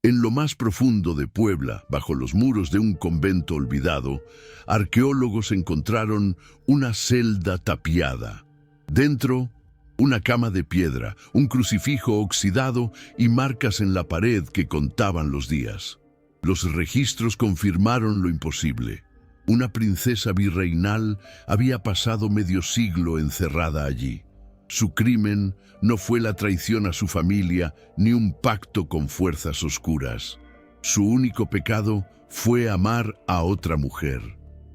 En lo más profundo de Puebla, bajo los muros de un convento olvidado, arqueólogos encontraron una celda tapiada. Dentro, una cama de piedra, un crucifijo oxidado y marcas en la pared que contaban los días. Los registros confirmaron lo imposible. Una princesa virreinal había pasado medio siglo encerrada allí. Su crimen no fue la traición a su familia ni un pacto con fuerzas oscuras. Su único pecado fue amar a otra mujer.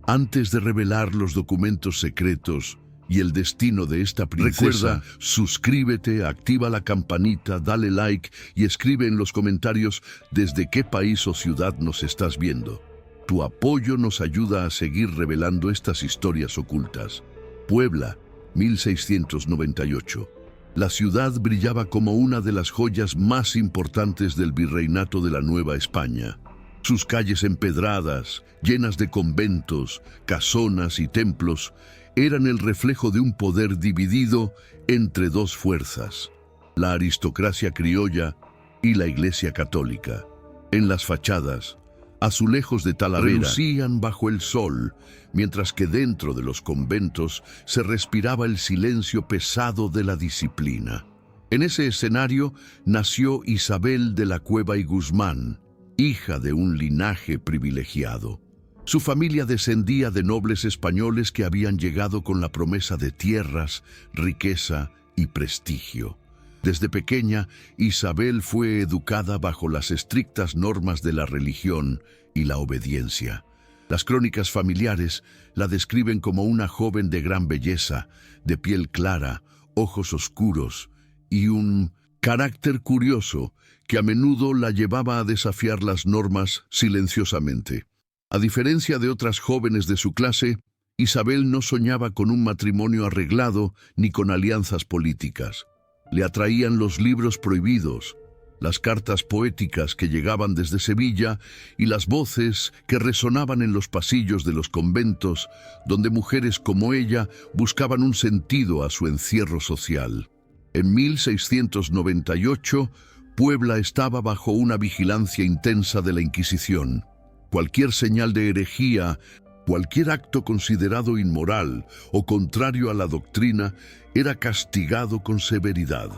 Antes de revelar los documentos secretos y el destino de esta princesa, recuerda, suscríbete, activa la campanita, dale like y escribe en los comentarios desde qué país o ciudad nos estás viendo. Tu apoyo nos ayuda a seguir revelando estas historias ocultas. Puebla, 1698. La ciudad brillaba como una de las joyas más importantes del virreinato de la Nueva España. Sus calles empedradas, llenas de conventos, casonas y templos, eran el reflejo de un poder dividido entre dos fuerzas, la aristocracia criolla y la Iglesia católica. En las fachadas, azulejos de talavera relucían bajo el sol, mientras que dentro de los conventos se respiraba el silencio pesado de la disciplina. En ese escenario nació Isabel de la Cueva y Guzmán, hija de un linaje privilegiado. Su familia descendía de nobles españoles que habían llegado con la promesa de tierras, riqueza y prestigio. Desde pequeña, Isabel fue educada bajo las estrictas normas de la religión y la obediencia. Las crónicas familiares la describen como una joven de gran belleza, de piel clara, ojos oscuros y un carácter curioso que a menudo la llevaba a desafiar las normas silenciosamente. A diferencia de otras jóvenes de su clase, Isabel no soñaba con un matrimonio arreglado ni con alianzas políticas. Le atraían los libros prohibidos, las cartas poéticas que llegaban desde Sevilla y las voces que resonaban en los pasillos de los conventos, donde mujeres como ella buscaban un sentido a su encierro social. En 1698, Puebla estaba bajo una vigilancia intensa de la Inquisición. Cualquier señal de herejía, cualquier acto considerado inmoral o contrario a la doctrina era castigado con severidad.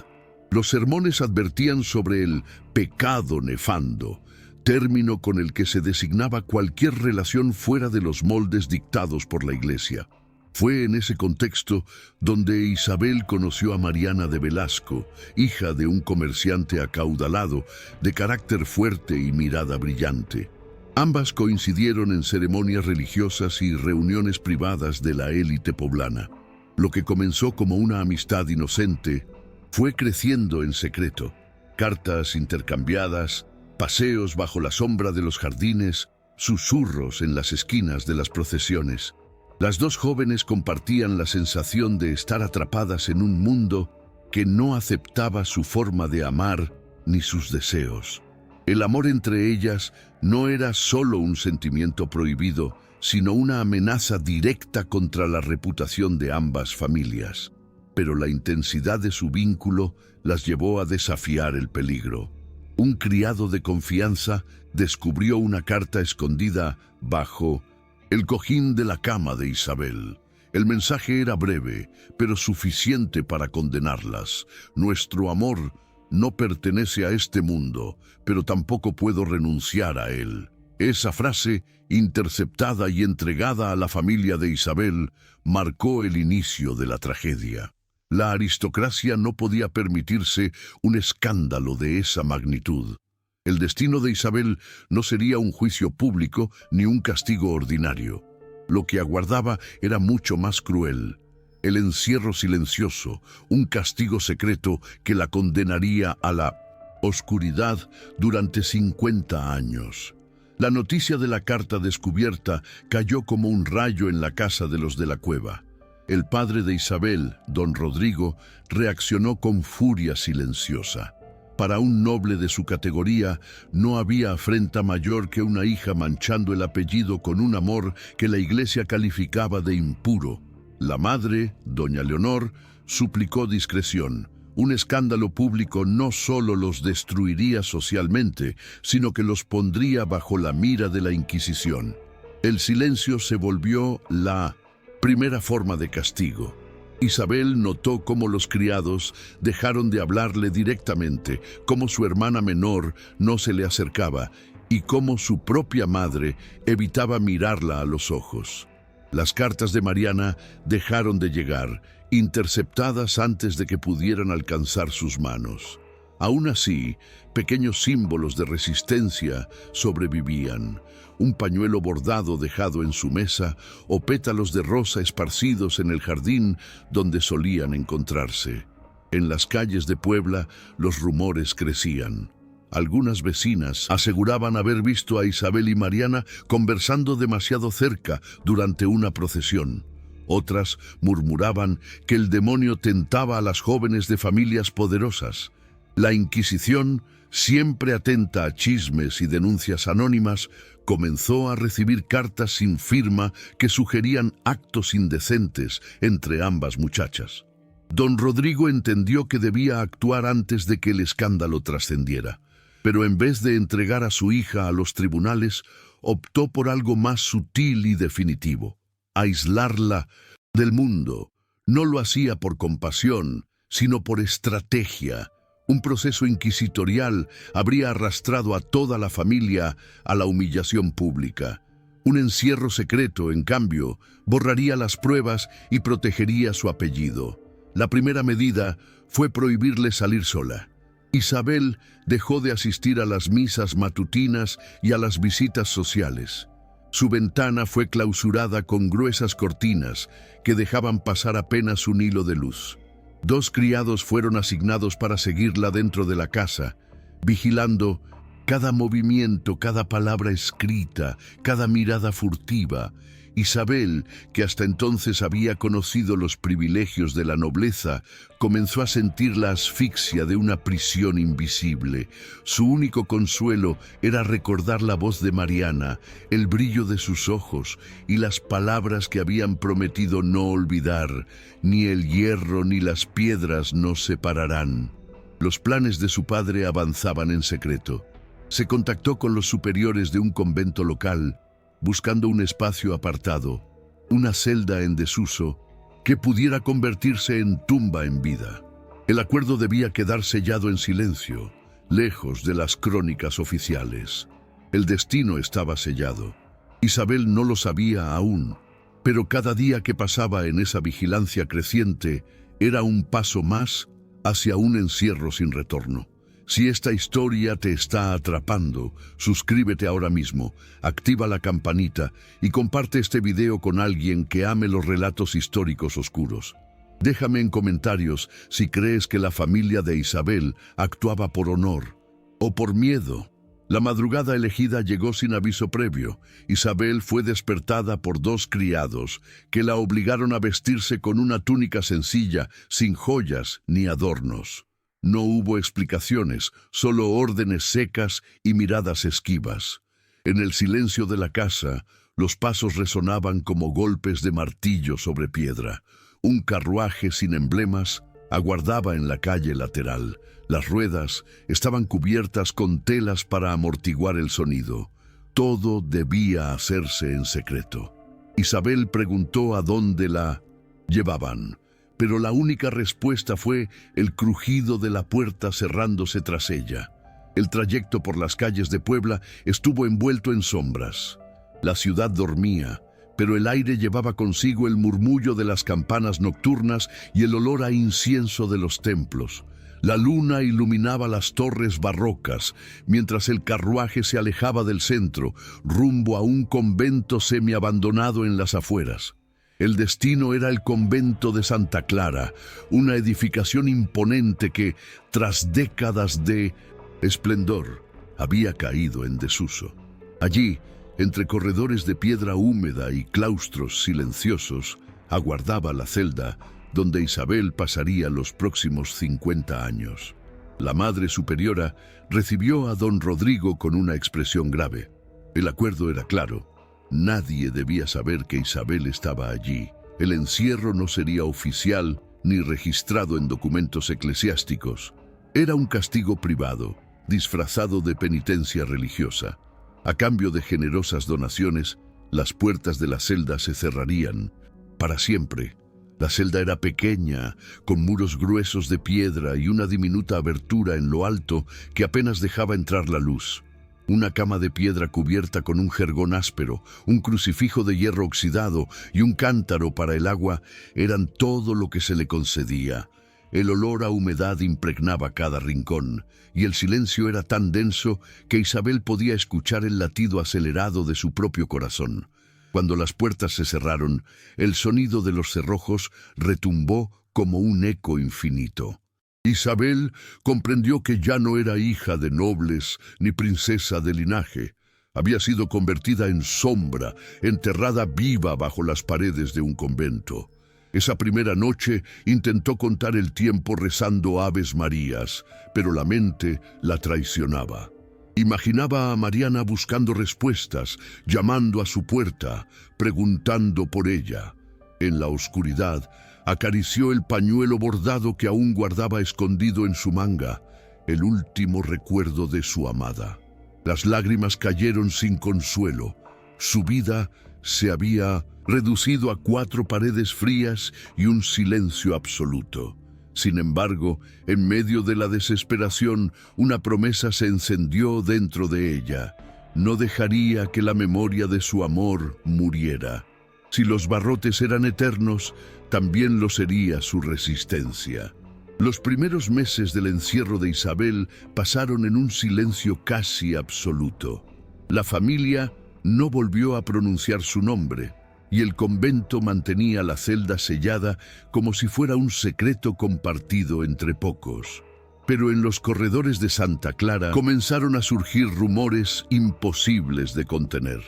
Los sermones advertían sobre el pecado nefando, término con el que se designaba cualquier relación fuera de los moldes dictados por la Iglesia. Fue en ese contexto donde Isabel conoció a Mariana de Velasco, hija de un comerciante acaudalado, de carácter fuerte y mirada brillante. Ambas coincidieron en ceremonias religiosas y reuniones privadas de la élite poblana. Lo que comenzó como una amistad inocente fue creciendo en secreto. Cartas intercambiadas, paseos bajo la sombra de los jardines, susurros en las esquinas de las procesiones. Las dos jóvenes compartían la sensación de estar atrapadas en un mundo que no aceptaba su forma de amar ni sus deseos. El amor entre ellas no era solo un sentimiento prohibido, sino una amenaza directa contra la reputación de ambas familias. Pero la intensidad de su vínculo las llevó a desafiar el peligro. Un criado de confianza descubrió una carta escondida bajo el cojín de la cama de Isabel. El mensaje era breve, pero suficiente para condenarlas. Nuestro amor no pertenece a este mundo, pero tampoco puedo renunciar a él. Esa frase, interceptada y entregada a la familia de Isabel, marcó el inicio de la tragedia. La aristocracia no podía permitirse un escándalo de esa magnitud. El destino de Isabel no sería un juicio público ni un castigo ordinario. Lo que aguardaba era mucho más cruel. El encierro silencioso, un castigo secreto que la condenaría a la oscuridad durante 50 años. La noticia de la carta descubierta cayó como un rayo en la casa de los de la Cueva. El padre de Isabel, don Rodrigo, reaccionó con furia silenciosa. Para un noble de su categoría, no había afrenta mayor que una hija manchando el apellido con un amor que la Iglesia calificaba de impuro. La madre, doña Leonor, suplicó discreción. Un escándalo público no solo los destruiría socialmente, sino que los pondría bajo la mira de la Inquisición. El silencio se volvió la primera forma de castigo. Isabel notó cómo los criados dejaron de hablarle directamente, cómo su hermana menor no se le acercaba y cómo su propia madre evitaba mirarla a los ojos. Las cartas de Mariana dejaron de llegar, interceptadas antes de que pudieran alcanzar sus manos. Aún así, pequeños símbolos de resistencia sobrevivían. Un pañuelo bordado dejado en su mesa o pétalos de rosa esparcidos en el jardín donde solían encontrarse. En las calles de Puebla los rumores crecían. Algunas vecinas aseguraban haber visto a Isabel y Mariana conversando demasiado cerca durante una procesión. Otras murmuraban que el demonio tentaba a las jóvenes de familias poderosas. La Inquisición, siempre atenta a chismes y denuncias anónimas, comenzó a recibir cartas sin firma que sugerían actos indecentes entre ambas muchachas. Don Rodrigo entendió que debía actuar antes de que el escándalo trascendiera, pero en vez de entregar a su hija a los tribunales, optó por algo más sutil y definitivo: aislarla del mundo. No lo hacía por compasión, sino por estrategia. Un proceso inquisitorial habría arrastrado a toda la familia a la humillación pública. Un encierro secreto, en cambio, borraría las pruebas y protegería su apellido. La primera medida fue prohibirle salir sola. Isabel dejó de asistir a las misas matutinas y a las visitas sociales. Su ventana fue clausurada con gruesas cortinas que dejaban pasar apenas un hilo de luz. 2 criados fueron asignados para seguirla dentro de la casa, vigilando cada movimiento, cada palabra escrita, cada mirada furtiva. Isabel, que hasta entonces había conocido los privilegios de la nobleza, comenzó a sentir la asfixia de una prisión invisible. Su único consuelo era recordar la voz de Mariana, el brillo de sus ojos y las palabras que habían prometido no olvidar: ni el hierro ni las piedras nos separarán. Los planes de su padre avanzaban en secreto. Se contactó con los superiores de un convento local, buscando un espacio apartado, una celda en desuso, que pudiera convertirse en tumba en vida. El acuerdo debía quedar sellado en silencio, lejos de las crónicas oficiales. El destino estaba sellado. Isabel no lo sabía aún, pero cada día que pasaba en esa vigilancia creciente era un paso más hacia un encierro sin retorno. Si esta historia te está atrapando, suscríbete ahora mismo, activa la campanita y comparte este video con alguien que ame los relatos históricos oscuros. Déjame en comentarios si crees que la familia de Isabel actuaba por honor o por miedo. La madrugada elegida llegó sin aviso previo. Isabel fue despertada por 2 criados que la obligaron a vestirse con una túnica sencilla, sin joyas ni adornos. No hubo explicaciones, solo órdenes secas y miradas esquivas. En el silencio de la casa, los pasos resonaban como golpes de martillo sobre piedra. Un carruaje sin emblemas aguardaba en la calle lateral. Las ruedas estaban cubiertas con telas para amortiguar el sonido. Todo debía hacerse en secreto. Isabel preguntó a dónde la llevaban, pero la única respuesta fue el crujido de la puerta cerrándose tras ella. El trayecto por las calles de Puebla estuvo envuelto en sombras. La ciudad dormía, pero el aire llevaba consigo el murmullo de las campanas nocturnas y el olor a incienso de los templos. La luna iluminaba las torres barrocas, mientras el carruaje se alejaba del centro, rumbo a un convento semiabandonado en las afueras. El destino era el convento de Santa Clara, una edificación imponente que, tras décadas de esplendor, había caído en desuso. Allí, entre corredores de piedra húmeda y claustros silenciosos, aguardaba la celda donde Isabel pasaría los próximos 50 años. La Madre Superiora recibió a don Rodrigo con una expresión grave. El acuerdo era claro. Nadie debía saber que Isabel estaba allí. El encierro no sería oficial ni registrado en documentos eclesiásticos. Era un castigo privado, disfrazado de penitencia religiosa. A cambio de generosas donaciones, las puertas de la celda se cerrarían para siempre. La celda era pequeña, con muros gruesos de piedra y una diminuta abertura en lo alto que apenas dejaba entrar la luz. Una cama de piedra cubierta con un jergón áspero, un crucifijo de hierro oxidado y un cántaro para el agua eran todo lo que se le concedía. El olor a humedad impregnaba cada rincón, y el silencio era tan denso que Isabel podía escuchar el latido acelerado de su propio corazón. Cuando las puertas se cerraron, el sonido de los cerrojos retumbó como un eco infinito. Isabel comprendió que ya no era hija de nobles ni princesa de linaje. Había sido convertida en sombra, enterrada viva bajo las paredes de un convento. Esa primera noche intentó contar el tiempo rezando Aves Marías, pero la mente la traicionaba. Imaginaba a Mariana buscando respuestas, llamando a su puerta, preguntando por ella. En la oscuridad, acarició el pañuelo bordado que aún guardaba escondido en su manga, el último recuerdo de su amada. Las lágrimas cayeron sin consuelo. Su vida se había reducido a 4 paredes frías y un silencio absoluto. Sin embargo, en medio de la desesperación, una promesa se encendió dentro de ella. No dejaría que la memoria de su amor muriera. Si los barrotes eran eternos, también lo sería su resistencia. Los primeros meses del encierro de Isabel pasaron en un silencio casi absoluto. La familia no volvió a pronunciar su nombre, y el convento mantenía la celda sellada como si fuera un secreto compartido entre pocos. Pero en los corredores de Santa Clara comenzaron a surgir rumores imposibles de contener.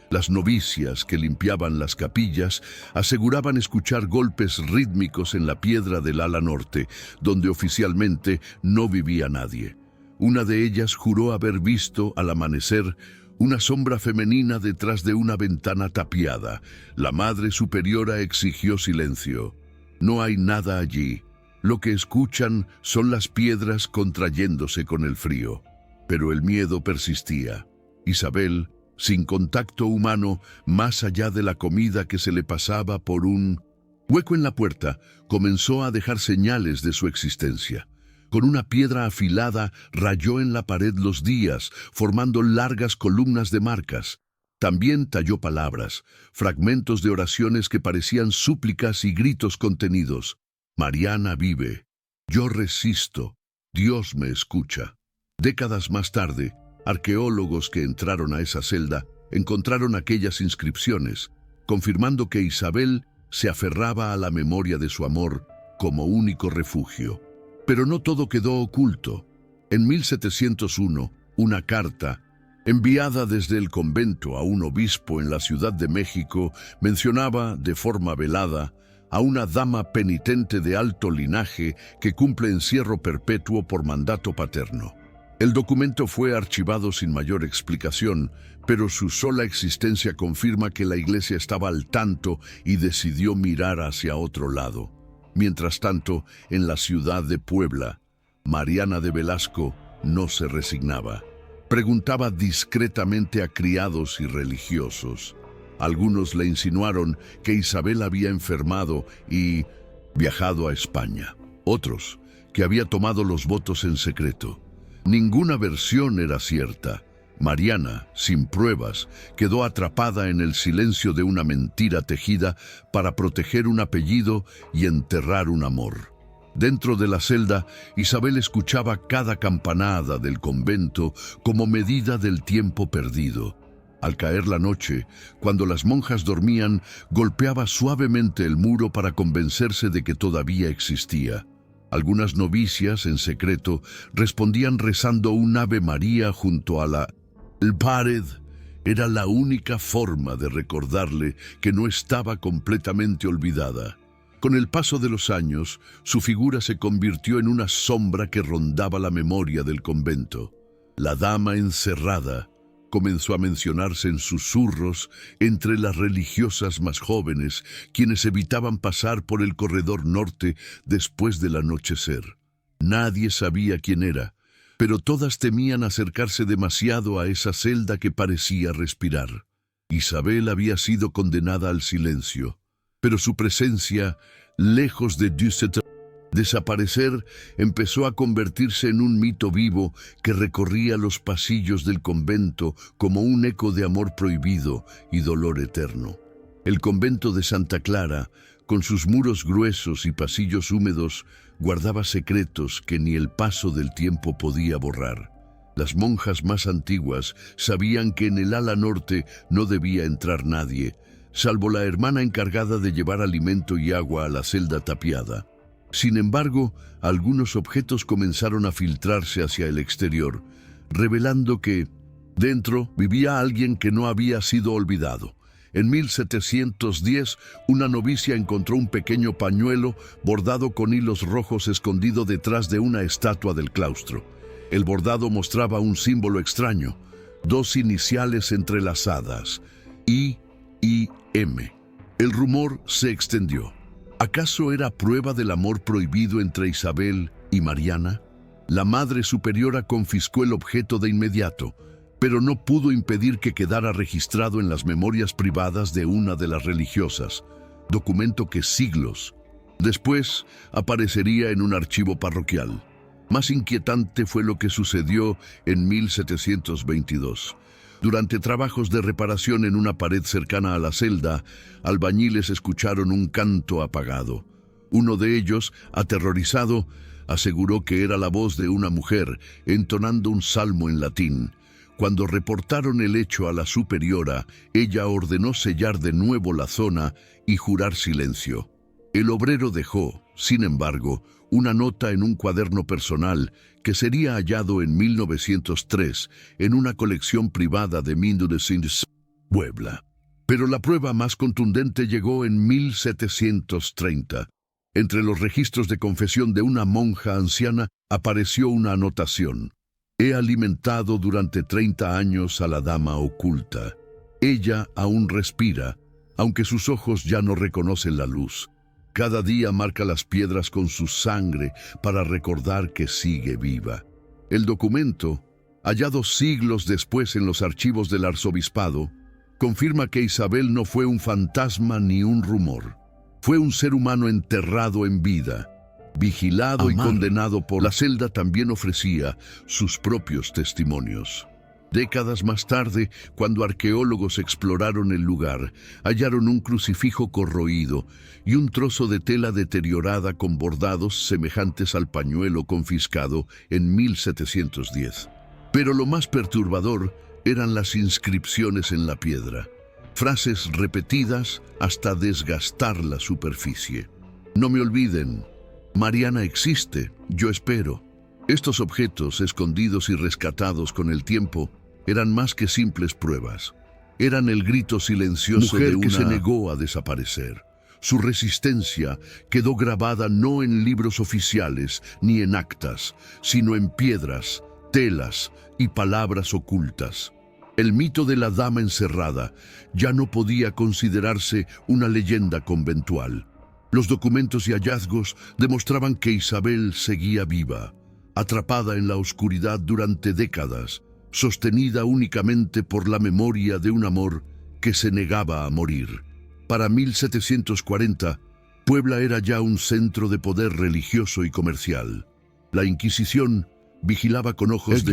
Las novicias que limpiaban las capillas aseguraban escuchar golpes rítmicos en la piedra del ala norte, donde oficialmente no vivía nadie. Una de ellas juró haber visto, al amanecer, una sombra femenina detrás de una ventana tapiada. La Madre Superiora exigió silencio. No hay nada allí. Lo que escuchan son las piedras contrayéndose con el frío. Pero el miedo persistía. Isabel, sin contacto humano, más allá de la comida que se le pasaba por un hueco en la puerta, comenzó a dejar señales de su existencia. Con una piedra afilada rayó en la pared los días, formando largas columnas de marcas. También talló palabras, fragmentos de oraciones que parecían súplicas y gritos contenidos. Mariana vive. Yo resisto. Dios me escucha. Décadas más tarde, arqueólogos que entraron a esa celda encontraron aquellas inscripciones, confirmando que Isabel se aferraba a la memoria de su amor como único refugio. Pero no todo quedó oculto. En 1701, una carta, enviada desde el convento a un obispo en la Ciudad de México, mencionaba, de forma velada, a una dama penitente de alto linaje que cumple encierro perpetuo por mandato paterno. El documento fue archivado sin mayor explicación, pero su sola existencia confirma que la Iglesia estaba al tanto y decidió mirar hacia otro lado. Mientras tanto, en la ciudad de Puebla, Mariana de Velasco no se resignaba. Preguntaba discretamente a criados y religiosos. Algunos le insinuaron que Isabel había enfermado y viajado a España. Otros, que había tomado los votos en secreto. Ninguna versión era cierta. Mariana, sin pruebas, quedó atrapada en el silencio de una mentira tejida para proteger un apellido y enterrar un amor. Dentro de la celda, Isabel escuchaba cada campanada del convento como medida del tiempo perdido. Al caer la noche, cuando las monjas dormían, golpeaba suavemente el muro para convencerse de que todavía existía. Algunas novicias, en secreto, respondían rezando un Ave María junto a la pared. Era la única forma de recordarle que no estaba completamente olvidada. Con el paso de los años, su figura se convirtió en una sombra que rondaba la memoria del convento. La dama encerrada, comenzó a mencionarse en susurros entre las religiosas más jóvenes, quienes evitaban pasar por el corredor norte después del anochecer. Nadie sabía quién era, pero todas temían acercarse demasiado a esa celda que parecía respirar. Isabel había sido condenada al silencio, pero su presencia, lejos de desaparecer, empezó a convertirse en un mito vivo que recorría los pasillos del convento como un eco de amor prohibido y dolor eterno. El convento de Santa Clara, con sus muros gruesos y pasillos húmedos, guardaba secretos que ni el paso del tiempo podía borrar. Las monjas más antiguas sabían que en el ala norte no debía entrar nadie, salvo la hermana encargada de llevar alimento y agua a la celda tapiada. Sin embargo, algunos objetos comenzaron a filtrarse hacia el exterior, revelando que dentro vivía alguien que no había sido olvidado. En 1710, una novicia encontró un pequeño pañuelo bordado con hilos rojos escondido detrás de una estatua del claustro. El bordado mostraba un símbolo extraño, dos iniciales entrelazadas, I y M. El rumor se extendió. ¿Acaso era prueba del amor prohibido entre Isabel y Mariana? La Madre Superiora confiscó el objeto de inmediato, pero no pudo impedir que quedara registrado en las memorias privadas de una de las religiosas, documento que siglos después aparecería en un archivo parroquial. Más inquietante fue lo que sucedió en 1722. Durante trabajos de reparación en una pared cercana a la celda, albañiles escucharon un canto apagado. Uno de ellos, aterrorizado, aseguró que era la voz de una mujer entonando un salmo en latín. Cuando reportaron el hecho a la superiora, ella ordenó sellar de nuevo la zona y jurar silencio. El obrero dejó, sin embargo, una nota en un cuaderno personal que sería hallado en 1903 en una colección privada de Mindures, Puebla. Pero la prueba más contundente llegó en 1730. Entre los registros de confesión de una monja anciana apareció una anotación. He alimentado durante 30 años a la dama oculta. Ella aún respira, aunque sus ojos ya no reconocen la luz. Cada día marca las piedras con su sangre para recordar que sigue viva. El documento, hallado siglos después en los archivos del arzobispado, confirma que Isabel no fue un fantasma ni un rumor. Fue un ser humano enterrado en vida, vigilado y condenado por la celda. También ofrecía sus propios testimonios. Décadas más tarde, cuando arqueólogos exploraron el lugar, hallaron un crucifijo corroído y un trozo de tela deteriorada con bordados semejantes al pañuelo confiscado en 1710. Pero lo más perturbador eran las inscripciones en la piedra, frases repetidas hasta desgastar la superficie. No me olviden, Mariana existe, yo espero. Estos objetos, escondidos y rescatados con el tiempo, eran más que simples pruebas. Eran el grito silencioso de una mujer que se negó a desaparecer. Su resistencia quedó grabada no en libros oficiales ni en actas, sino en piedras, telas y palabras ocultas. El mito de la dama encerrada ya no podía considerarse una leyenda conventual. Los documentos y hallazgos demostraban que Isabel seguía viva, atrapada en la oscuridad durante décadas, sostenida únicamente por la memoria de un amor que se negaba a morir. Para 1740, Puebla era ya un centro de poder religioso y comercial. La Inquisición vigilaba con ojos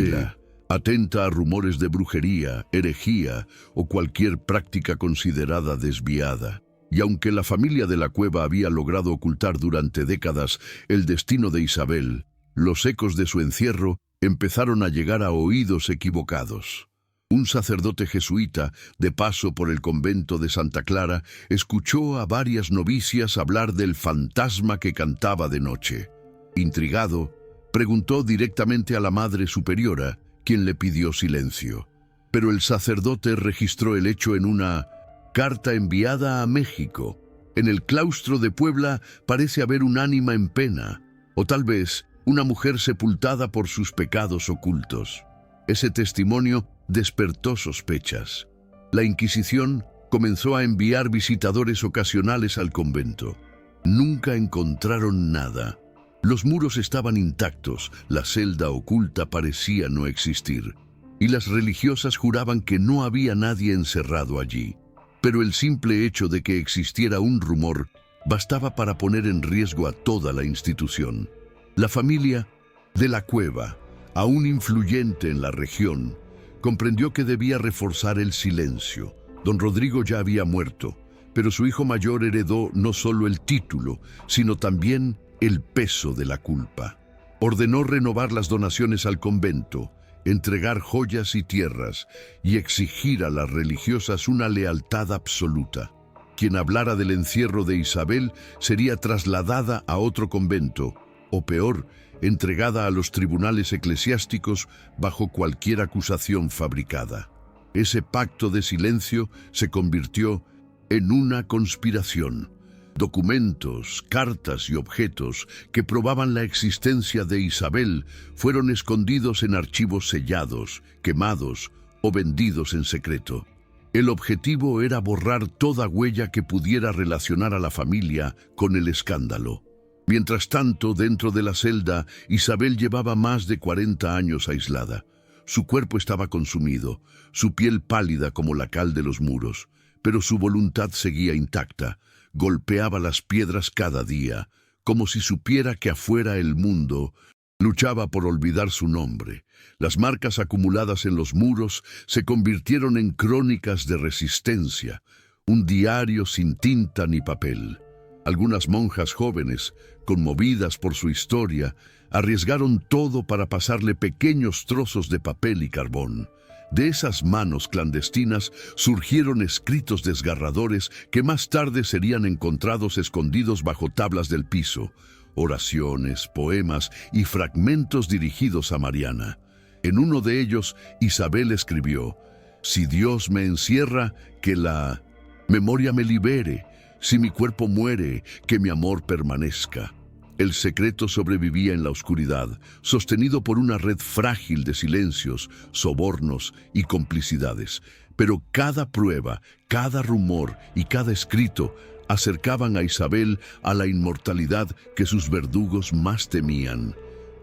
atenta a rumores de brujería, herejía o cualquier práctica considerada desviada. Y aunque la familia de la Cueva había logrado ocultar durante décadas el destino de Isabel, los ecos de su encierro empezaron a llegar a oídos equivocados. Un sacerdote jesuita, de paso por el convento de Santa Clara, escuchó a varias novicias hablar del fantasma que cantaba de noche. Intrigado, preguntó directamente a la Madre Superiora, quien le pidió silencio. Pero el sacerdote registró el hecho en una carta enviada a México. En el claustro de Puebla parece haber un ánima en pena, o tal vez una mujer sepultada por sus pecados ocultos. Ese testimonio despertó sospechas. La Inquisición comenzó a enviar visitadores ocasionales al convento. Nunca encontraron nada. Los muros estaban intactos, la celda oculta parecía no existir, y las religiosas juraban que no había nadie encerrado allí. Pero el simple hecho de que existiera un rumor bastaba para poner en riesgo a toda la institución. La familia de la Cueva, aún influyente en la región, comprendió que debía reforzar el silencio. Don Rodrigo ya había muerto, pero su hijo mayor heredó no solo el título, sino también el peso de la culpa. Ordenó renovar las donaciones al convento, entregar joyas y tierras y exigir a las religiosas una lealtad absoluta. Quien hablara del encierro de Isabel sería trasladada a otro convento, o peor, entregada a los tribunales eclesiásticos bajo cualquier acusación fabricada. Ese pacto de silencio se convirtió en una conspiración. Documentos, cartas y objetos que probaban la existencia de Isabel fueron escondidos en archivos sellados, quemados o vendidos en secreto. El objetivo era borrar toda huella que pudiera relacionar a la familia con el escándalo. Mientras tanto, dentro de la celda, Isabel llevaba más de 40 años aislada. Su cuerpo estaba consumido, su piel pálida como la cal de los muros, pero su voluntad seguía intacta. Golpeaba las piedras cada día, como si supiera que afuera el mundo luchaba por olvidar su nombre. Las marcas acumuladas en los muros se convirtieron en crónicas de resistencia, un diario sin tinta ni papel. Algunas monjas jóvenes, conmovidas por su historia, arriesgaron todo para pasarle pequeños trozos de papel y carbón. De esas manos clandestinas surgieron escritos desgarradores que más tarde serían encontrados escondidos bajo tablas del piso, oraciones, poemas y fragmentos dirigidos a Mariana. En uno de ellos, Isabel escribió: «Si Dios me encierra, que la memoria me libere. Si mi cuerpo muere, que mi amor permanezca». El secreto sobrevivía en la oscuridad, sostenido por una red frágil de silencios, sobornos y complicidades. Pero cada prueba, cada rumor y cada escrito acercaban a Isabel a la inmortalidad que sus verdugos más temían,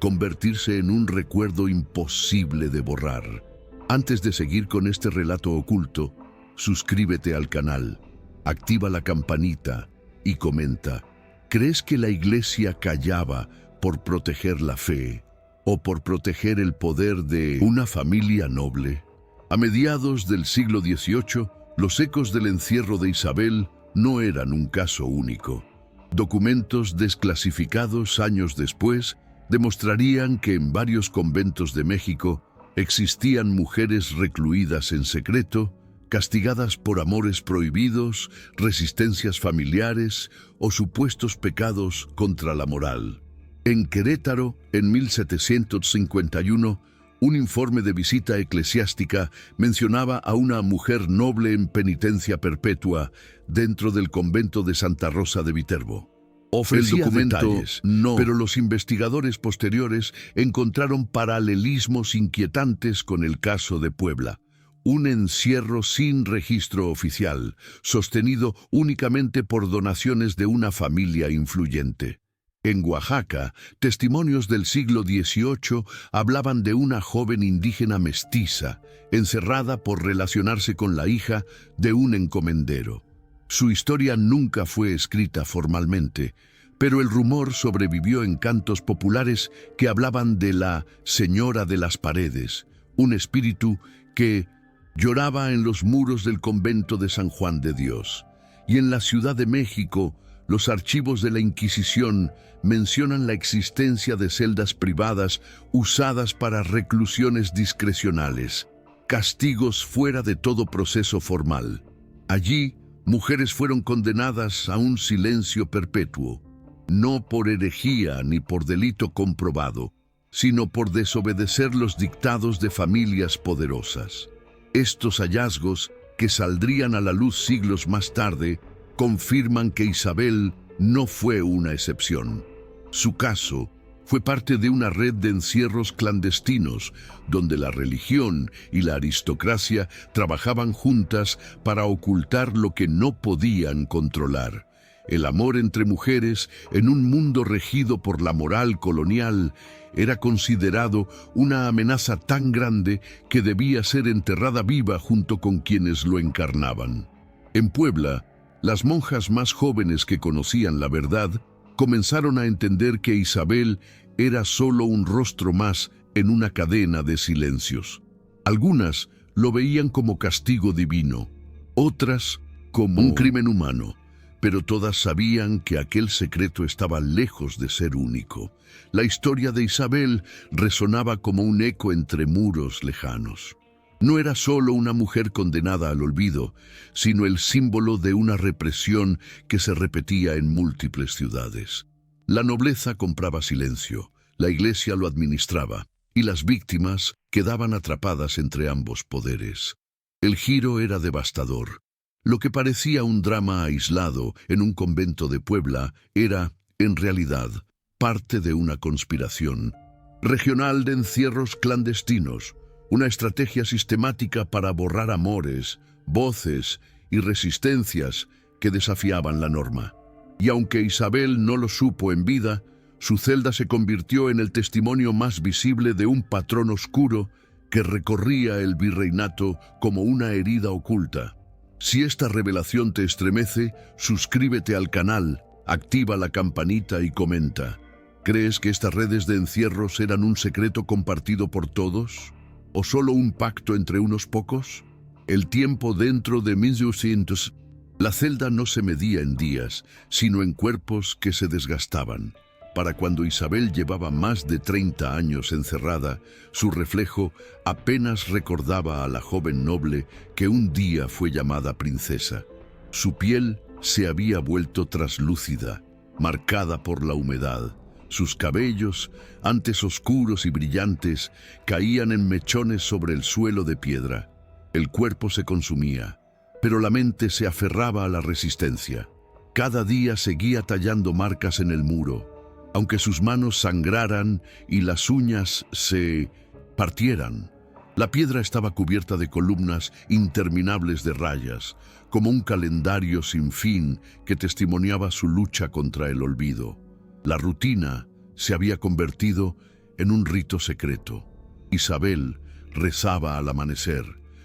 convertirse en un recuerdo imposible de borrar. Antes de seguir con este relato oculto, suscríbete al canal, activa la campanita y comenta: ¿crees que la Iglesia callaba por proteger la fe o por proteger el poder de una familia noble? A mediados del siglo XVIII, los ecos del encierro de Isabel no eran un caso único. Documentos desclasificados años después demostrarían que en varios conventos de México existían mujeres recluidas en secreto, castigadas por amores prohibidos, resistencias familiares o supuestos pecados contra la moral. En Querétaro, en 1751, un informe de visita eclesiástica mencionaba a una mujer noble en penitencia perpetua dentro del convento de Santa Rosa de Viterbo. Ofrecía detalles, pero los investigadores posteriores encontraron paralelismos inquietantes con el caso de Puebla. Un encierro sin registro oficial, sostenido únicamente por donaciones de una familia influyente. En Oaxaca, testimonios del siglo XVIII hablaban de una joven indígena mestiza, encerrada por relacionarse con la hija de un encomendero. Su historia nunca fue escrita formalmente, pero el rumor sobrevivió en cantos populares que hablaban de la Señora de las Paredes, un espíritu que lloraba en los muros del convento de San Juan de Dios. Y en la Ciudad de México, los archivos de la Inquisición mencionan la existencia de celdas privadas usadas para reclusiones discrecionales, castigos fuera de todo proceso formal. Allí, mujeres fueron condenadas a un silencio perpetuo, no por herejía ni por delito comprobado, sino por desobedecer los dictados de familias poderosas. Estos hallazgos, que saldrían a la luz siglos más tarde, confirman que Isabel no fue una excepción. Su caso Fue parte de una red de encierros clandestinos, donde la religión y la aristocracia trabajaban juntas para ocultar lo que no podían controlar. El amor entre mujeres, en un mundo regido por la moral colonial, era considerado una amenaza tan grande que debía ser enterrada viva junto con quienes lo encarnaban. En Puebla, las monjas más jóvenes que conocían la verdad comenzaron a entender que Isabel era solo un rostro más en una cadena de silencios. Algunas lo veían como castigo divino, otras como un crimen humano, pero todas sabían que aquel secreto estaba lejos de ser único. La historia de Isabel resonaba como un eco entre muros lejanos. No era solo una mujer condenada al olvido, sino el símbolo de una represión que se repetía en múltiples ciudades. La nobleza compraba silencio, la iglesia lo administraba, y las víctimas quedaban atrapadas entre ambos poderes. El giro era devastador. Lo que parecía un drama aislado en un convento de Puebla era, en realidad, parte de una conspiración regional de encierros clandestinos, una estrategia sistemática para borrar amores, voces y resistencias que desafiaban la norma. Y aunque Isabel no lo supo en vida, su celda se convirtió en el testimonio más visible de un patrón oscuro que recorría el virreinato como una herida oculta. Si esta revelación te estremece, suscríbete al canal, activa la campanita y comenta. ¿Crees que estas redes de encierros eran un secreto compartido por todos? ¿O solo un pacto entre unos pocos? El tiempo dentro de 1800, la celda no se medía en días, sino en cuerpos que se desgastaban. Para cuando Isabel llevaba más de 30 años encerrada, su reflejo apenas recordaba a la joven noble que un día fue llamada princesa. Su piel se había vuelto traslúcida, marcada por la humedad. Sus cabellos, antes oscuros y brillantes, caían en mechones sobre el suelo de piedra. El cuerpo se consumía, pero la mente se aferraba a la resistencia. Cada día seguía tallando marcas en el muro, aunque sus manos sangraran y las uñas se partieran. La piedra estaba cubierta de columnas interminables de rayas, como un calendario sin fin que testimoniaba su lucha contra el olvido. La rutina se había convertido en un rito secreto. Isabel rezaba al amanecer,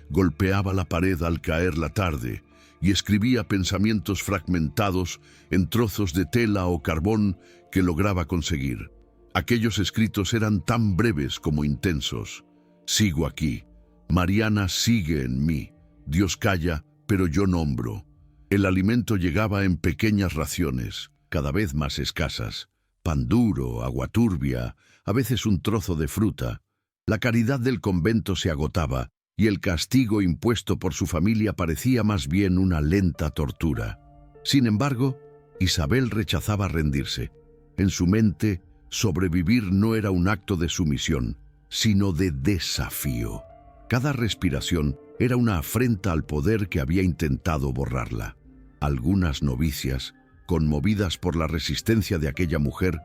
golpeaba la pared al caer la tarde y escribía pensamientos fragmentados en trozos de tela o carbón que lograba conseguir. Aquellos escritos eran tan breves como intensos. Sigo aquí. Mariana sigue en mí. Dios calla, pero yo nombro. El alimento llegaba en pequeñas raciones, cada vez más escasas. Pan duro, agua turbia, a veces un trozo de fruta. La caridad del convento se agotaba y el castigo impuesto por su familia parecía más bien una lenta tortura. Sin embargo, Isabel rechazaba rendirse. En su mente, sobrevivir no era un acto de sumisión, sino de desafío. Cada respiración era una afrenta al poder que había intentado borrarla. Algunas novicias, conmovidas por la resistencia de aquella mujer,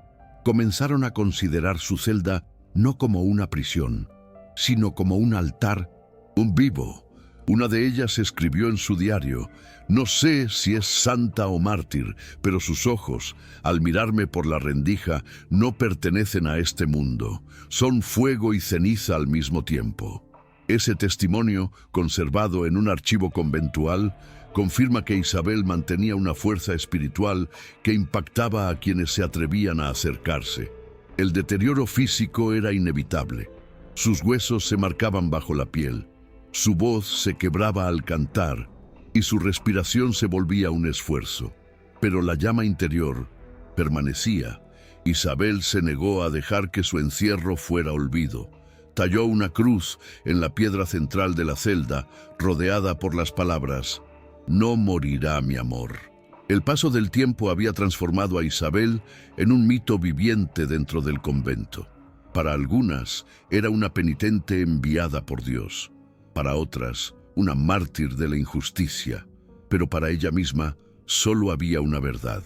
comenzaron a considerar su celda no como una prisión, sino como un altar, un vivo. Una de ellas escribió en su diario: «No sé si es santa o mártir, pero sus ojos, al mirarme por la rendija, no pertenecen a este mundo. Son fuego y ceniza al mismo tiempo». Ese testimonio, conservado en un archivo conventual, confirma que Isabel mantenía una fuerza espiritual que impactaba a quienes se atrevían a acercarse. El deterioro físico era inevitable. Sus huesos se marcaban bajo la piel, su voz se quebraba al cantar y su respiración se volvía un esfuerzo. Pero la llama interior permanecía. Isabel se negó a dejar que su encierro fuera olvido. Talló una cruz en la piedra central de la celda, rodeada por las palabras: «No morirá mi amor». El paso del tiempo había transformado a Isabel en un mito viviente dentro del convento. Para algunas, era una penitente enviada por Dios. Para otras, una mártir de la injusticia. Pero para ella misma, solo había una verdad.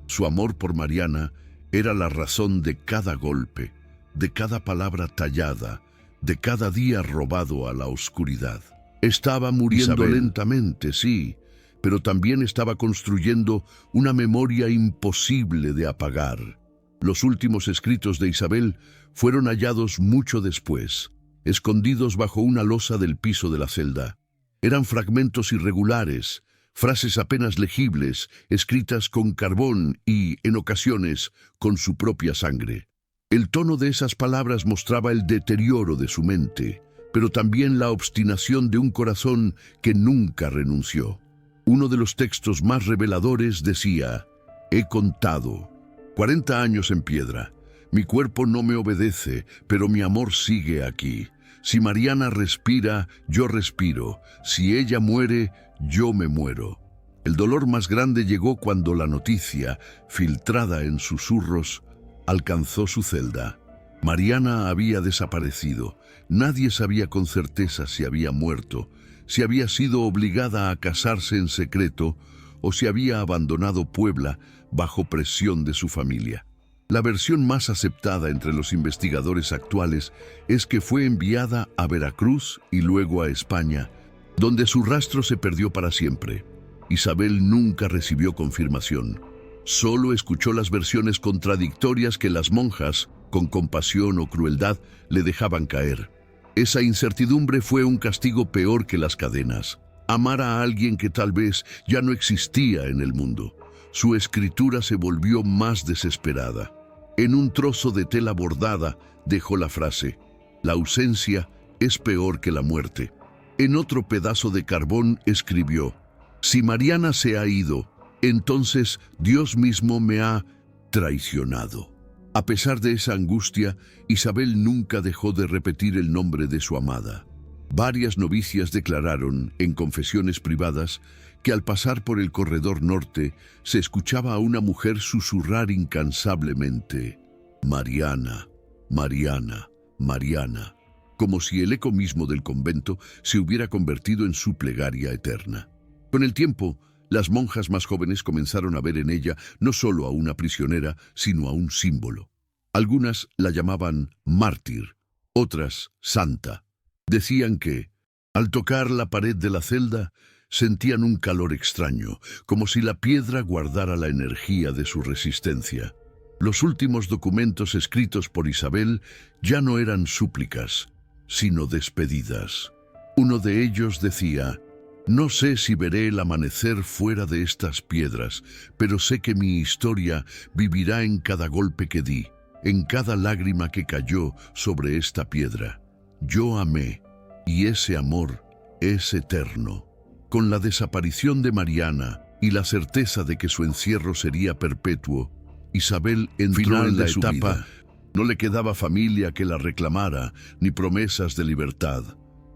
Su amor por Mariana Era la razón de cada golpe, de cada palabra tallada, de cada día robado a la oscuridad. Estaba muriendo Isabel. lentamente, sí, pero también estaba construyendo una memoria imposible de apagar. Los últimos escritos de Isabel fueron hallados mucho después, escondidos bajo una losa del piso de la celda. Eran fragmentos irregulares, frases apenas legibles, escritas con carbón y, en ocasiones, con su propia sangre. El tono de esas palabras mostraba el deterioro de su mente, pero también la obstinación de un corazón que nunca renunció. Uno de los textos más reveladores decía: «He contado 40 años en piedra. Mi cuerpo no me obedece, pero mi amor sigue aquí. Si Mariana respira, yo respiro. Si ella muere, yo me muero». El dolor más grande llegó cuando la noticia, filtrada en susurros, alcanzó su celda. Mariana había desaparecido. Nadie sabía con certeza si había muerto, si había sido obligada a casarse en secreto o si había abandonado Puebla bajo presión de su familia. La versión más aceptada entre los investigadores actuales es que fue enviada a Veracruz y luego a España, donde su rastro se perdió para siempre. Isabel nunca recibió confirmación. Solo escuchó las versiones contradictorias que las monjas, con compasión o crueldad, le dejaban caer. Esa incertidumbre fue un castigo peor que las cadenas. Amar a alguien que tal vez ya no existía en el mundo. Su escritura se volvió más desesperada. En un trozo de tela bordada dejó la frase: «La ausencia es peor que la muerte». En otro pedazo de carbón escribió: «Si Mariana se ha ido, entonces Dios mismo me ha traicionado». A pesar de esa angustia, Isabel nunca dejó de repetir el nombre de su amada. Varias novicias declararon, en confesiones privadas, que al pasar por el corredor norte se escuchaba a una mujer susurrar incansablemente: «Mariana, Mariana, Mariana», como si el eco mismo del convento se hubiera convertido en su plegaria eterna. Con el tiempo, las monjas más jóvenes comenzaron a ver en ella no solo a una prisionera, sino a un símbolo. Algunas la llamaban mártir, otras santa. Decían que, al tocar la pared de la celda, sentían un calor extraño, como si la piedra guardara la energía de su resistencia. Los últimos documentos escritos por Isabel ya no eran súplicas, sino despedidas. Uno de ellos decía: «No sé si veré el amanecer fuera de estas piedras, pero sé que mi historia vivirá en cada golpe que di, en cada lágrima que cayó sobre esta piedra. Yo amé, y ese amor es eterno». Con la desaparición de Mariana y la certeza de que su encierro sería perpetuo, Isabel entró en la etapa. No le quedaba familia que la reclamara, ni promesas de libertad.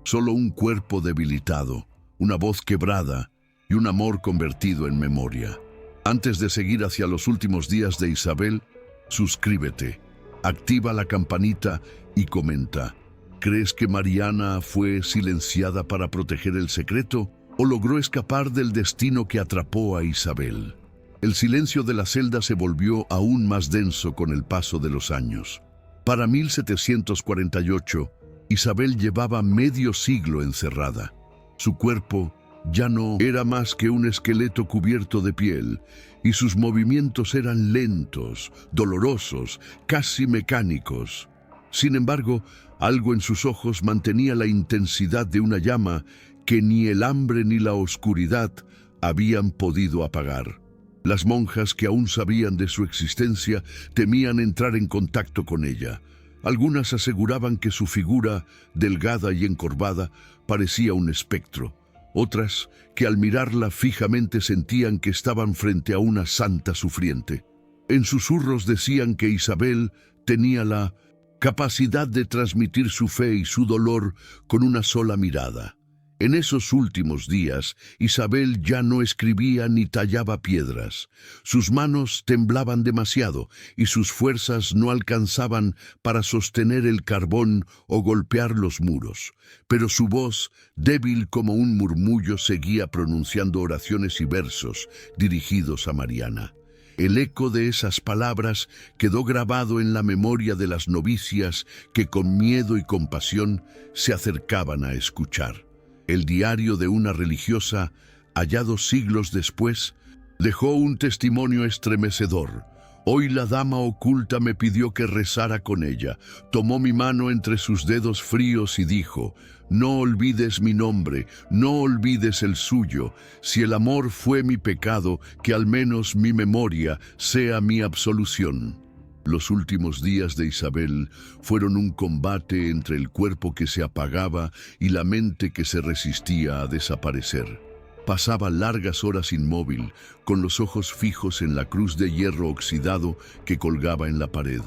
Solo un cuerpo debilitado, una voz quebrada y un amor convertido en memoria. Antes de seguir hacia los últimos días de Isabel, suscríbete, activa la campanita y comenta: ¿crees que Mariana fue silenciada para proteger el secreto o logró escapar del destino que atrapó a Isabel? El silencio de la celda se volvió aún más denso con el paso de los años. Para 1748, Isabel llevaba medio siglo encerrada. Su cuerpo ya no era más que un esqueleto cubierto de piel, y sus movimientos eran lentos, dolorosos, casi mecánicos. Sin embargo, algo en sus ojos mantenía la intensidad de una llama que ni el hambre ni la oscuridad habían podido apagar. Las monjas, que aún sabían de su existencia, temían entrar en contacto con ella. Algunas aseguraban que su figura, delgada y encorvada, parecía un espectro. Otras, que al mirarla fijamente sentían que estaban frente a una santa sufriente. En susurros decían que Isabel tenía la capacidad de transmitir su fe y su dolor con una sola mirada. En esos últimos días, Isabel ya no escribía ni tallaba piedras. Sus manos temblaban demasiado y sus fuerzas no alcanzaban para sostener el carbón o golpear los muros. Pero su voz, débil como un murmullo, seguía pronunciando oraciones y versos dirigidos a Mariana. El eco de esas palabras quedó grabado en la memoria de las novicias que con miedo y compasión se acercaban a escuchar. El diario de una religiosa, hallado siglos después, dejó un testimonio estremecedor. Hoy la dama oculta me pidió que rezara con ella. Tomó mi mano entre sus dedos fríos y dijo: no olvides mi nombre, no olvides el suyo. Si el amor fue mi pecado, que al menos mi memoria sea mi absolución. Los últimos días de Isabel fueron un combate entre el cuerpo que se apagaba y la mente que se resistía a desaparecer. Pasaba largas horas inmóvil, con los ojos fijos en la cruz de hierro oxidado que colgaba en la pared.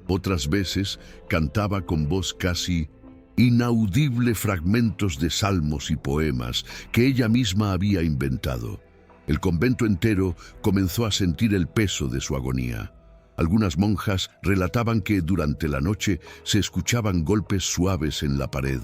Otras veces cantaba con voz casi inaudible fragmentos de salmos y poemas que ella misma había inventado. El convento entero comenzó a sentir el peso de su agonía. Algunas monjas relataban que durante la noche se escuchaban golpes suaves en la pared,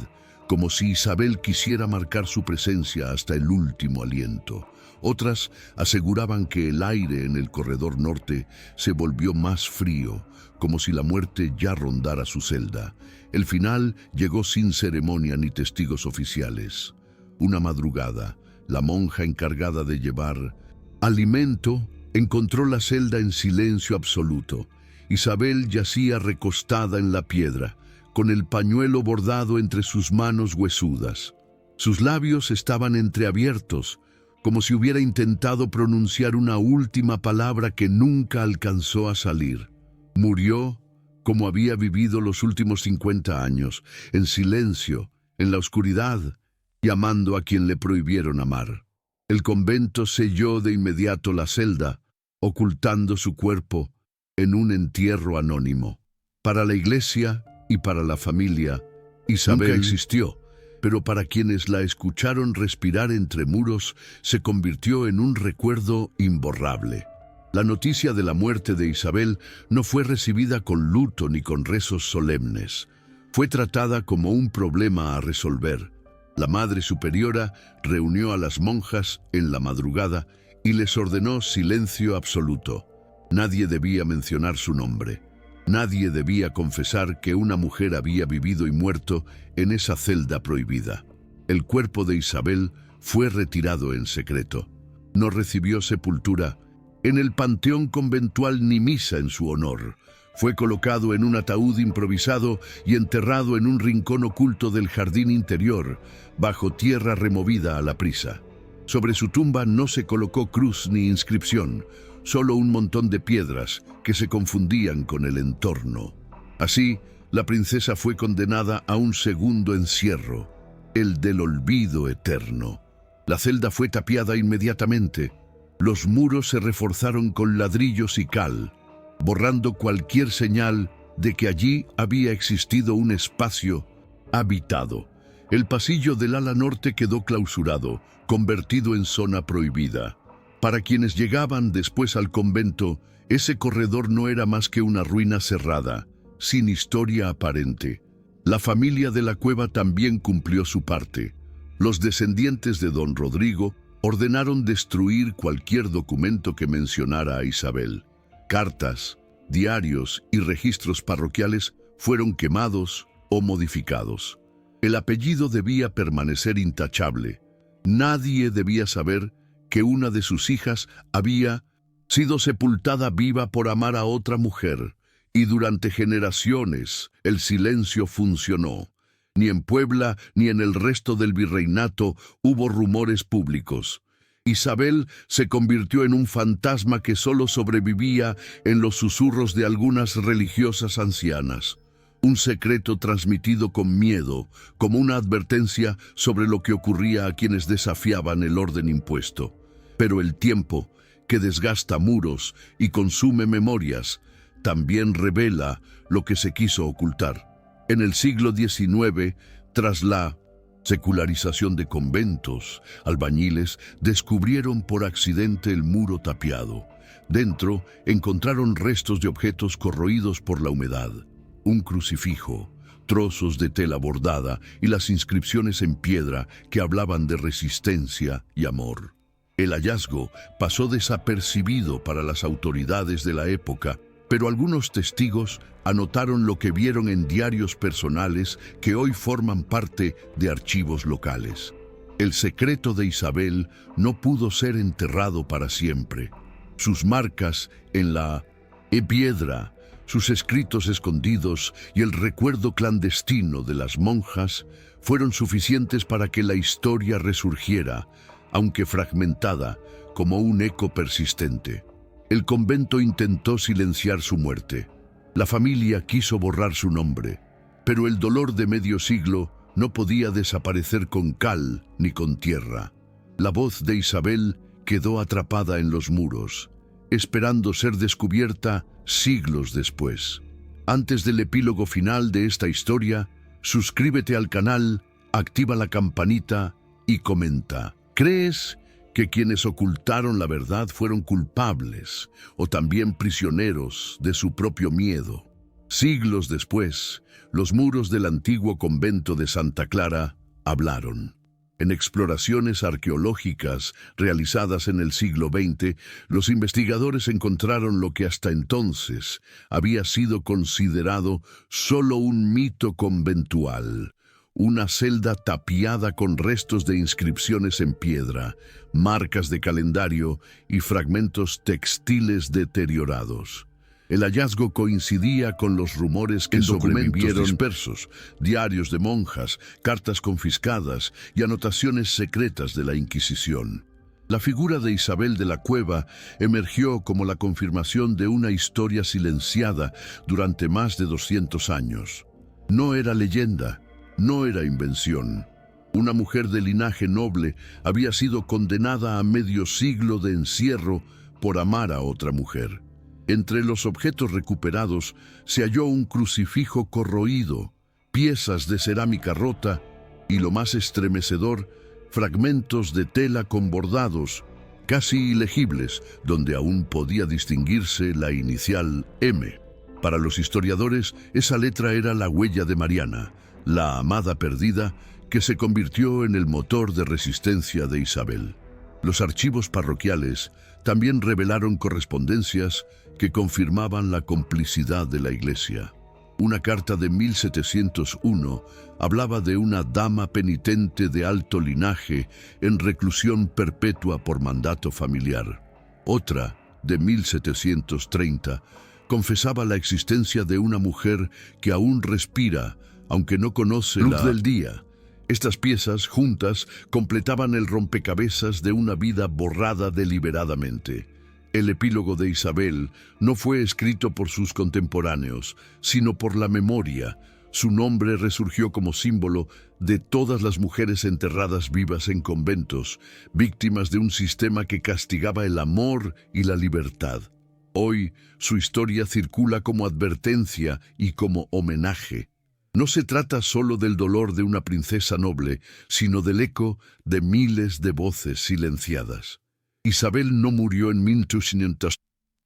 como si Isabel quisiera marcar su presencia hasta el último aliento. Otras aseguraban que el aire en el corredor norte se volvió más frío, como si la muerte ya rondara su celda. El final llegó sin ceremonia ni testigos oficiales. Una madrugada, la monja encargada de llevar alimento encontró la celda en silencio absoluto. Isabel yacía recostada en la piedra, con el pañuelo bordado entre sus manos huesudas. Sus labios estaban entreabiertos, como si hubiera intentado pronunciar una última palabra que nunca alcanzó a salir. Murió como había vivido los últimos 50 años, en silencio, en la oscuridad, y amando a quien le prohibieron amar. El convento selló de inmediato la celda, ocultando su cuerpo en un entierro anónimo. Para la iglesia y para la familia, Isabel nunca existió, pero para quienes la escucharon respirar entre muros, se convirtió en un recuerdo imborrable. La noticia de la muerte de Isabel no fue recibida con luto ni con rezos solemnes. Fue tratada como un problema a resolver. La Madre Superiora reunió a las monjas en la madrugada y les ordenó silencio absoluto. Nadie debía mencionar su nombre. Nadie debía confesar que una mujer había vivido y muerto en esa celda prohibida. El cuerpo de Isabel fue retirado en secreto. No recibió sepultura en el panteón conventual ni misa en su honor. Fue colocado en un ataúd improvisado y enterrado en un rincón oculto del jardín interior, bajo tierra removida a la prisa. Sobre su tumba no se colocó cruz ni inscripción, solo un montón de piedras que se confundían con el entorno. Así, la princesa fue condenada a un segundo encierro, el del olvido eterno. La celda fue tapiada inmediatamente. Los muros se reforzaron con ladrillos y cal, borrando cualquier señal de que allí había existido un espacio habitado. El pasillo del ala norte quedó clausurado, convertido en zona prohibida. Para quienes llegaban después al convento, ese corredor no era más que una ruina cerrada, sin historia aparente. La familia de la cueva también cumplió su parte. Los descendientes de don Rodrigo ordenaron destruir cualquier documento que mencionara a Isabel. Cartas, diarios y registros parroquiales fueron quemados o modificados. El apellido debía permanecer intachable. Nadie debía saber que una de sus hijas había sido sepultada viva por amar a otra mujer, y durante generaciones el silencio funcionó. Ni en Puebla ni en el resto del virreinato hubo rumores públicos. Isabel se convirtió en un fantasma que solo sobrevivía en los susurros de algunas religiosas ancianas. Un secreto transmitido con miedo, como una advertencia sobre lo que ocurría a quienes desafiaban el orden impuesto. Pero el tiempo, que desgasta muros y consume memorias, también revela lo que se quiso ocultar. En el siglo XIX, tras la secularización de conventos, albañiles descubrieron por accidente el muro tapiado. Dentro encontraron restos de objetos corroídos por la humedad. Un crucifijo, trozos de tela bordada y las inscripciones en piedra que hablaban de resistencia y amor. El hallazgo pasó desapercibido para las autoridades de la época, pero algunos testigos anotaron lo que vieron en diarios personales que hoy forman parte de archivos locales. El secreto de Isabel no pudo ser enterrado para siempre. Sus marcas en la piedra, sus escritos escondidos y el recuerdo clandestino de las monjas fueron suficientes para que la historia resurgiera, aunque fragmentada, como un eco persistente. El convento intentó silenciar su muerte. La familia quiso borrar su nombre, pero el dolor de medio siglo no podía desaparecer con cal ni con tierra. La voz de Isabel quedó atrapada en los muros, esperando ser descubierta siglos después. Antes del epílogo final de esta historia, suscríbete al canal, activa la campanita y comenta. ¿Crees que quienes ocultaron la verdad fueron culpables o también prisioneros de su propio miedo? Siglos después, los muros del antiguo convento de Santa Clara hablaron. En exploraciones arqueológicas realizadas en el siglo XX, los investigadores encontraron lo que hasta entonces había sido considerado solo un mito conventual. Una celda tapiada con restos de inscripciones en piedra, marcas de calendario y fragmentos textiles deteriorados. El hallazgo coincidía con los rumores que sobrevivieron dispersos, diarios de monjas, cartas confiscadas y anotaciones secretas de la Inquisición. La figura de Isabel de la Cueva emergió como la confirmación de una historia silenciada durante más de 200 años. No era leyenda, no era invención. Una mujer de linaje noble había sido condenada a medio siglo de encierro por amar a otra mujer. Entre los objetos recuperados se halló un crucifijo corroído, piezas de cerámica rota y, lo más estremecedor, fragmentos de tela con bordados, casi ilegibles, donde aún podía distinguirse la inicial M. Para los historiadores, esa letra era la huella de Mariana, la amada perdida que se convirtió en el motor de resistencia de Isabel. Los archivos parroquiales también revelaron correspondencias que confirmaban la complicidad de la Iglesia. Una carta de 1701 hablaba de una dama penitente de alto linaje en reclusión perpetua por mandato familiar. Otra, de 1730, confesaba la existencia de una mujer que aún respira, aunque no conoce la luz del día. Estas piezas, juntas, completaban el rompecabezas de una vida borrada deliberadamente. El epílogo de Isabel no fue escrito por sus contemporáneos, sino por la memoria. Su nombre resurgió como símbolo de todas las mujeres enterradas vivas en conventos, víctimas de un sistema que castigaba el amor y la libertad. Hoy, su historia circula como advertencia y como homenaje. No se trata solo del dolor de una princesa noble, sino del eco de miles de voces silenciadas. Isabel no murió en 1500.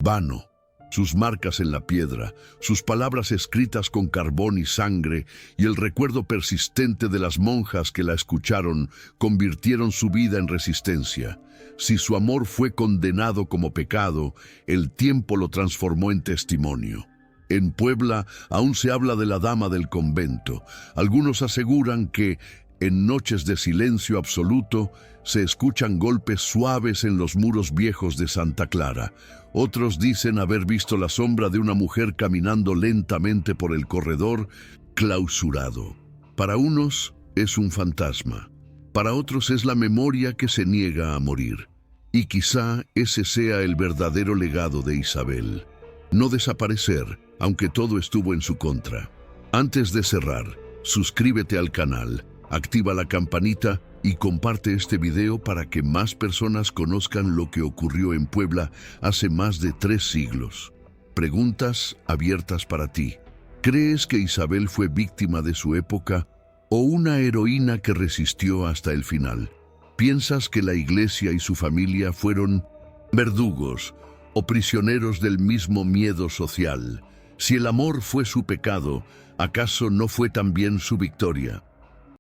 Vano. Sus marcas en la piedra, sus palabras escritas con carbón y sangre y el recuerdo persistente de las monjas que la escucharon convirtieron su vida en resistencia. Si su amor fue condenado como pecado, el tiempo lo transformó en testimonio. En Puebla aún se habla de la dama del convento. Algunos aseguran que, en noches de silencio absoluto, se escuchan golpes suaves en los muros viejos de Santa Clara. Otros dicen haber visto la sombra de una mujer caminando lentamente por el corredor, clausurado. Para unos es un fantasma, para otros es la memoria que se niega a morir. Y quizá ese sea el verdadero legado de Isabel. No desaparecer, aunque todo estuvo en su contra. Antes de cerrar, suscríbete al canal, activa la campanita y comparte este video para que más personas conozcan lo que ocurrió en Puebla hace más de 3 siglos. Preguntas abiertas para ti. ¿Crees que Isabel fue víctima de su época o una heroína que resistió hasta el final? ¿Piensas que la Iglesia y su familia fueron verdugos o prisioneros del mismo miedo social? Si el amor fue su pecado, ¿acaso no fue también su victoria?